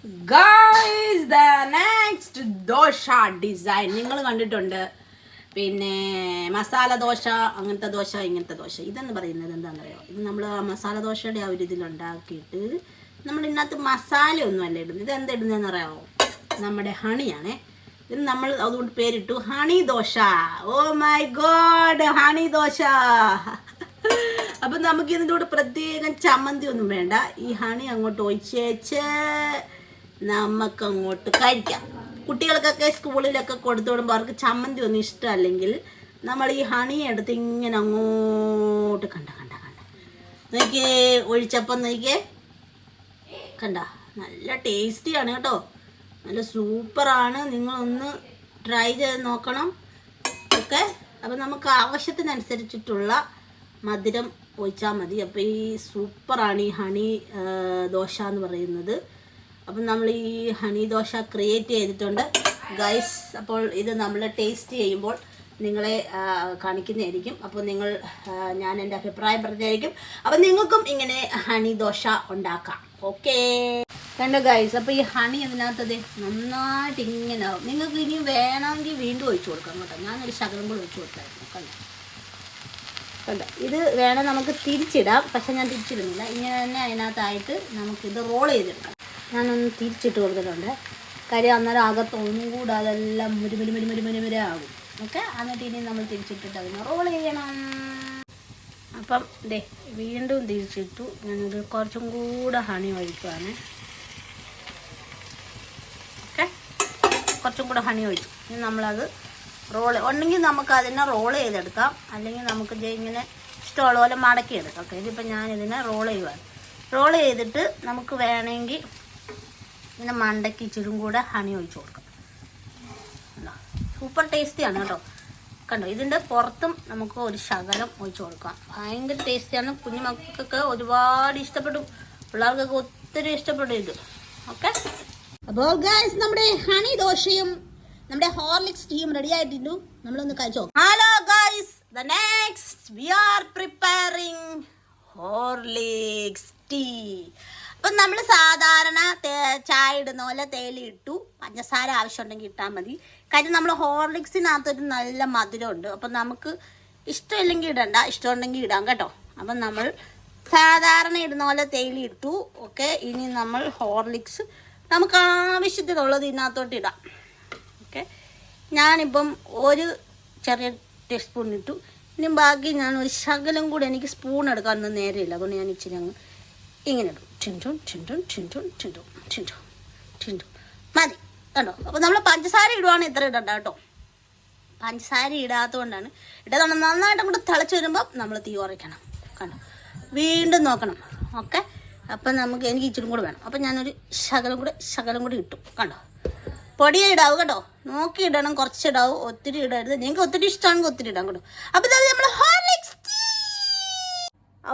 Guys the next dosa design നിങ്ങൾ കണ്ടിട്ടുണ്ട്. പിന്നെ മസാല ദോശ, അങ്ങനത്തെ ദോശ, ഇങ്ങനത്തെ ദോശ. ഇതെന്ന് പറയുന്നത് എന്താണെന്നറിയോ? ഇത് നമ്മൾ ആ മസാല ദോശയുടെ ആ ഒരു ഇതിലുണ്ടാക്കിയിട്ട് നമ്മൾ ഇതിനകത്ത് മസാല ഒന്നും അല്ല ഇടുന്നത്. ഇത് എന്താ ഇടുന്നതെന്ന് അറിയാമോ? നമ്മുടെ ഹണിയാണേ. ഇത് നമ്മൾ അതുകൊണ്ട് പേരിട്ടു honey dosa. Oh my god, honey dosa. അപ്പം നമുക്ക് ഇതിൻ്റെ കൂടെ പ്രത്യേകം ചമ്മന്തി ഒന്നും വേണ്ട. ഈ ഹണി അങ്ങോട്ട് ഒഴിച്ചേച്ച് നമുക്കങ്ങോട്ട് കഴിക്കാം. കുട്ടികൾക്കൊക്കെ സ്കൂളിലൊക്കെ കൊടുത്തു വിടുമ്പോൾ അവർക്ക് ചമ്മന്തി ഒന്നും ഇഷ്ടമല്ലെങ്കിൽ നമ്മൾ ഈ ഹണി എടുത്ത് ഇങ്ങനെ അങ്ങോട്ട് കണ്ട നോക്കിയേ, ഒഴിച്ചപ്പം നോക്കിയേ, കണ്ട നല്ല ടേസ്റ്റിയാണ് കേട്ടോ, നല്ല സൂപ്പറാണ്. നിങ്ങളൊന്ന് ട്രൈ ചെയ്ത് നോക്കണം. ഓക്കെ, അപ്പം നമുക്ക് ആവശ്യത്തിനനുസരിച്ചിട്ടുള്ള മധുരം ഒഴിച്ചാൽ മതി. അപ്പോൾ ഈ സൂപ്പറാണ് ഈ ഹണി ദോശ എന്ന് പറയുന്നത്. അപ്പം നമ്മൾ ഈ ഹണി ദോശ ക്രിയേറ്റ് ചെയ്തിട്ടുണ്ട് ഗൈസ്. അപ്പോൾ ഇത് നമ്മൾ ടേസ്റ്റ് ചെയ്യുമ്പോൾ നിങ്ങളെ കാണിക്കുന്നതായിരിക്കും. അപ്പോൾ ഞാൻ എൻ്റെ അഭിപ്രായം പറഞ്ഞായിരിക്കും. അപ്പം നിങ്ങൾക്കും ഇങ്ങനെ ഹണി ദോശ ഉണ്ടാക്കാം. ഓക്കേ, കണ്ടോ ഗൈസ്. അപ്പോൾ ഈ ഹണി അതിനകത്തത് നന്നായിട്ട് ഇങ്ങനെ ആവും. നിങ്ങൾക്ക് ഇനി വേണമെങ്കിൽ വീണ്ടും ഒഴിച്ചു കൊടുക്കാം കേട്ടോ. ഞാനൊരു ശകലം കൂടെ ഒഴിച്ചു കൊടുത്തായിരുന്നു. കണ്ടോ, ഇത് വേണം നമുക്ക് തിരിച്ചിടാം. പക്ഷെ ഞാൻ തിരിച്ചിടുന്നില്ല, ഇങ്ങനെ തന്നെ അതിനകത്തായിട്ട് നമുക്കിത് റോൾ ചെയ്തെടുക്കാം. ഞാനൊന്ന് തിരിച്ചിട്ട് കൊടുത്തിട്ടുണ്ട്. കാര്യം അന്നേരം അകത്ത് ഒന്നും കൂടെ അതെല്ലാം മുരുമുരാകും. ഓക്കെ, എന്നിട്ട് ഇനി നമ്മൾ തിരിച്ചിട്ടിട്ട് അതിനെ റോൾ ചെയ്യണം. അപ്പം ദേ വീണ്ടും തിരിച്ചിട്ടു. ഞാനത് കുറച്ചും കൂടെ ഹണി ഒഴിക്കുവാണ്. ഓക്കെ, കുറച്ചും കൂടെ ഹണി ഒഴിച്ചു. ഇനി നമ്മളത് ഉണ്ടെങ്കിൽ നമുക്ക് അതിനെ റോൾ ചെയ്തെടുക്കാം, അല്ലെങ്കിൽ നമുക്ക് ഇങ്ങനെ ഇഷ്ടമുള്ള പോലെ മടക്കിയെടുക്കാം. ഓക്കെ, ഇതിപ്പോൾ ഞാനിതിനെ റോൾ ചെയ്യുവാണ്. റോൾ ചെയ്തിട്ട് നമുക്ക് വേണമെങ്കിൽ ഇങ്ങനെ മണ്ടയ്ക്ക് ഇച്ചിരും കൂടെ ഹണി ഒഴിച്ചു കൊടുക്കാം. സൂപ്പർ ടേസ്റ്റിയാണ് കേട്ടോ. കണ്ടോ, ഇതിൻ്റെ പുറത്തും നമുക്ക് ഒരു ശകലം ഒഴിച്ചു കൊടുക്കാം. ഭയങ്കര ടേസ്റ്റിയാണ്. കുഞ്ഞു മക്കൾക്കൊക്കെ ഒരുപാട് ഇഷ്ടപ്പെടും, പിള്ളേർക്കൊക്കെ ഒത്തിരി ഇഷ്ടപ്പെടും ഇത്. ഓക്കെ, അപ്പോൾ ഗൈസ് നമ്മുടെ ഹണി ദോശയും നമ്മുടെ ഹോർലിക്സ് ടീയും റെഡി ആയിട്ടുണ്ടു. നമ്മളൊന്ന് കഴിച്ചോ. Hello guys, the next we are preparing Horlicks tea. അപ്പം നമ്മൾ സാധാരണ ചായ ഇടുന്ന പോലെ തേയില ഇട്ടു, പഞ്ചസാര ആവശ്യമുണ്ടെങ്കിൽ ഇട്ടാൽ മതി. കാര്യം നമ്മൾ ഹോർലിക്സിനകത്തൊരു നല്ല മധുരമുണ്ട്. അപ്പം നമുക്ക് ഇഷ്ടമില്ലെങ്കിൽ ഇടണ്ട, ഇഷ്ടമുണ്ടെങ്കിൽ ഇടാം കേട്ടോ. അപ്പം നമ്മൾ സാധാരണ ഇടുന്ന പോലെ തേയില ഇട്ടു. ഓക്കെ, ഇനി നമ്മൾ ഹോർലിക്സ് നമുക്ക് ആവശ്യത്തിനുള്ളത് ഇതിനകത്തോട്ട് ഇടാം. ഓക്കെ, ഞാനിപ്പം ഒരു ചെറിയ ടീസ്പൂൺ ഇട്ടു. ഇനി ബാക്കി ഞാൻ ഒരു ശകലം കൂടെ, എനിക്ക് സ്പൂൺ എടുക്കാനൊന്നും നേരെയില്ല, അതുകൊണ്ട് ഞാൻ ഇച്ചിരി അങ്ങ് ഇങ്ങനെ ഇടും. മതി കണ്ടോ. അപ്പോൾ നമ്മൾ പഞ്ചസാര ഇടുവാണെങ്കിൽ ഇത്ര ഇടണ്ട കേട്ടോ. പഞ്ചസാര ഇടാത്തതുകൊണ്ടാണ്. ഇടാതെ നന്നായിട്ട് അങ്ങോട്ട് തിളച്ച് വരുമ്പോൾ നമ്മൾ തീ കുറയ്ക്കണം. കണ്ടോ, വീണ്ടും നോക്കണം. ഓക്കെ, അപ്പം എനിക്ക് ഇച്ചിരി കൂടെ വേണം. അപ്പം ഞാനൊരു ശകലം കൂടെ ഇട്ടു. കണ്ടോ, പൊടിയെ ഇടാവൂ കേട്ടോ, നോക്കി ഇടണം, കുറച്ചിടാവൂ, ഒത്തിരി ഇടരുത്. നിങ്ങൾക്ക് ഒത്തിരി ഇഷ്ടമാണെങ്കിൽ ഒത്തിരി ഇടാം കേട്ടോ. അപ്പോൾ നമ്മൾ ഹോർലിക്സ് ടീ.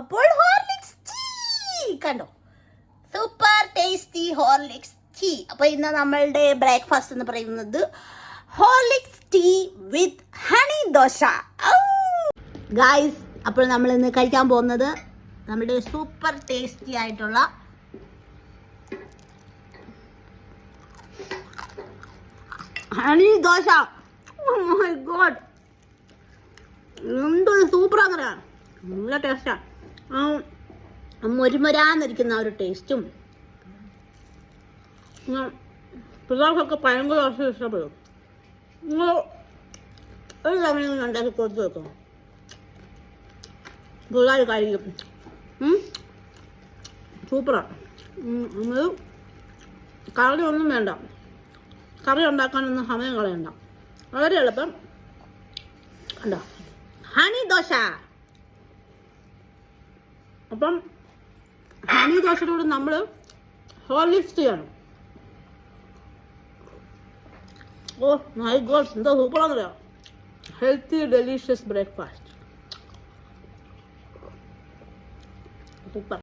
അപ്പോൾ ഹോർലിക്സ് ടീ കണ്ടോ, സൂപ്പർ ടേസ്റ്റി ഹോർലിക്സ് ടീ. അപ്പോൾ ഇന്ന് നമ്മളുടെ ബ്രേക്ക്ഫാസ്റ്റ് എന്ന് പറയുന്നത് Horlicks tea with honey dosa guys. അപ്പോൾ നമ്മൾ ഇന്ന് കഴിക്കാൻ പോകുന്നത് നമ്മുടെ സൂപ്പർ ടേസ്റ്റി ആയിട്ടുള്ള honey dosa. Oh my god, എന്തൊരു സൂപ്പറാന്ന് പറയാം. നല്ല ടേസ്റ്റാണ്. മുരുമുരാന്നിരിക്കുന്ന ആ ഒരു ടേസ്റ്റും പിള്ളേർക്കൊക്കെ ഭയങ്കര ഇഷ്ടപ്പെടും. നിങ്ങൾ ഒരു തവണ ഉണ്ടാക്കി കൊടുത്തു വെക്കും, പിള്ളേർ കഴിക്കും. സൂപ്പറാണ്. നമ്മൾ കറി ഒന്നും വേണ്ട, കറി ഉണ്ടാക്കാനൊന്നും സമയം കളയണ്ട, വളരെ എളുപ്പം. കണ്ടോ, ഹണി ദോശ. അപ്പം ഹണി ദോശയോട് നമ്മൾ ഹോർലിക്സ് ചെയ്യണം. ഓ മൈ ഗോഡ്, എന്താ സൂപ്പറാന്ന് പറയാം. Healthy delicious breakfast. സൂപ്പർ.